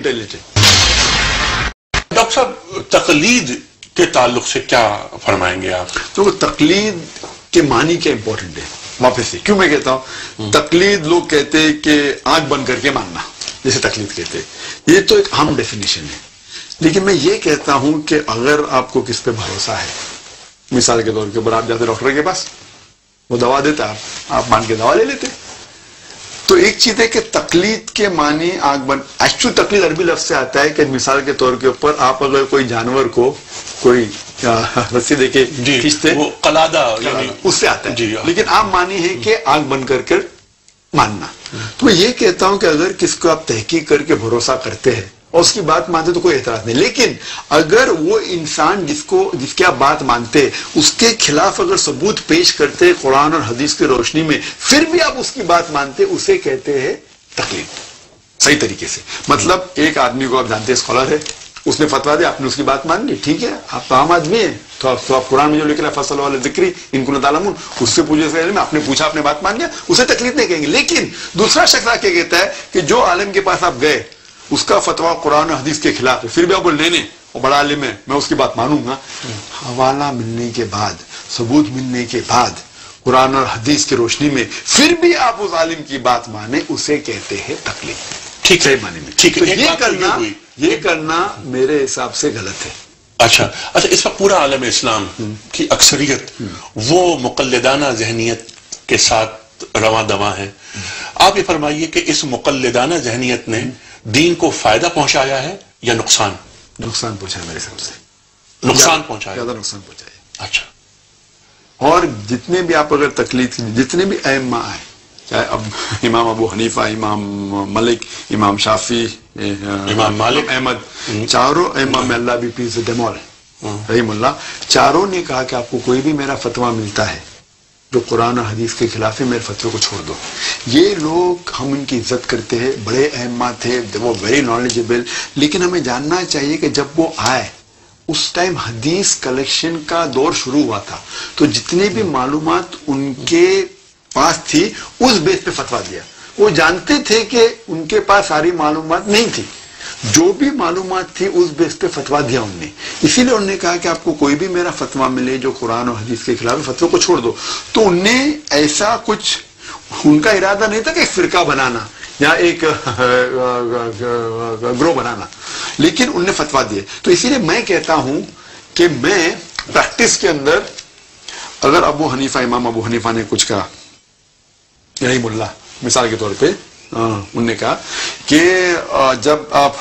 Intelligent. Doctor صاحب تقلید کے تعلق سے کیا فرمائیں گے آپ؟ تو تقلید کے معنی کیا امپورٹنٹ ہے واپس سے. کیوں میں کہتا ہوں تقلید لوگ کہتے ہیں کہ آنکھ بند کر کے ماننا، جیسے تقلید کہتے ہیں، یہ تو ایک عام ڈیفینیشن ہے. لیکن میں یہ کہتا ہوں کہ اگر آپ کو کس پہ بھروسہ ہے، مثال کے طور کے اوپر آپ جاتے ڈاکٹر کے پاس، وہ دوا دیتا، آپ مان کے دوا لے لیتے. تو ایک چیز ہے کہ تقلید کے معنی آنکھ بند، ایکچوئل تقلید عربی لفظ سے آتا ہے کہ مثال کے طور کے اوپر آپ اگر کوئی جانور کو کوئی رسی دے کے کھینچتے، وہ قلادہ یعنی اس سے آتا ہے. لیکن عام معنی ہے کہ آنکھ بند کر کر ماننا. تو میں یہ کہتا ہوں کہ اگر کس کو آپ تحقیق کر کے بھروسہ کرتے ہیں اور اس کی بات مانتے تو کوئی اعتراض نہیں. لیکن اگر وہ انسان جس کی آپ بات مانتے اس کے خلاف اگر ثبوت پیش کرتے قرآن اور حدیث کی روشنی میں، پھر بھی آپ اس کی بات مانتے، اسے کہتے ہیں تقلید. صحیح طریقے سے مطلب ایک آدمی کو آپ جانتے ہیں اسکالر ہے، اس نے فتوا دیا، آپ نے اس کی بات مان لی، ٹھیک ہے، آپ عام آدمی ہیں تو آپ قرآن میں جو لکھ رہا ہے فصل والے ذکری ان کو تعلمون، اس سے پوچھے سے علم، آپ نے پوچھا، آپ نے بات مان لیا، اسے تقلید نہیں کہیں گے. لیکن دوسرا شخص آ کے کہتا ہے کہ جو عالم کے پاس آپ گئے اس کا فتوا قرآن و حدیث کے خلاف ہے، پھر بھی آپ بول نہیں وہ بڑا عالم ہے میں اس کی بات مانوں گا، حوالہ ملنے کے بعد، ثبوت ملنے کے بعد قرآن اور حدیث کی روشنی میں پھر بھی آپ اس عالم کی بات مانیں، اسے کہتے ہیں تقلید. ٹھیک ہے معنی میں ٹھیک ہے. یہ کرنا میرے حساب سے غلط ہے. اچھا اس وقت پورا عالم اسلام کی اکثریت وہ مقلدانہ ذہنیت کے ساتھ رواں دواں ہے. آپ یہ فرمائیے کہ اس مقلدانہ ذہنیت نے دین کو فائدہ پہنچایا ہے یا نقصان؟ نقصان پہنچایا میرے حساب سے. نقصان پہنچایا، زیادہ نقصان پہنچایا. اچھا. اور جتنے بھی آپ اگر تقلید جتنے بھی ائمہ ہیں، چاہے اب امام ابو حنیفہ، امام ملک، امام شافعی، امام مالک، احمد، چاروں ائمہ میں اللہ بھی پیس دم آل رحم اللہ، چاروں نے کہا کہ آپ کو کوئی بھی میرا فتویٰ ملتا ہے جو قرآن اور حدیث کے خلاف ہے، میرے فتوے کو چھوڑ دو. یہ لوگ ہم ان کی عزت کرتے ہیں، بڑے ائمہ تھے، وہ ویری نالجبل. لیکن ہمیں جاننا چاہیے کہ جب وہ آئے اس ٹائم حدیث کلیکشن کا دور شروع ہوا تھا، تو جتنے بھی معلومات ان کے پاس تھی اس بیس پہ فتویٰ دیا. وہ جانتے تھے کہ ان کے پاس ساری معلومات نہیں تھی، جو بھی معلومات تھی اس بیس پہ فتویٰ دیا انہوں نے. اسی لیے انہوں نے کہا کہ آپ کو کوئی بھی میرا فتویٰ ملے جو قرآن و حدیث کے خلاف فتوے کو چھوڑ دو. تو انہوں نے ایسا کچھ، ان کا ارادہ نہیں تھا کہ ایک فرقہ بنانا یا ایک گروہ بنانا، لیکن انہوں نے فتویٰ دیے. تو اسی لیے میں کہتا ہوں کہ میں پریکٹس کے اندر اگر ابو حنیفہ، امام ابو حنیفہ نے کچھ کہا، رحم اللہ مثال کے طور پہ انہوں نے کہا کہ جب آپ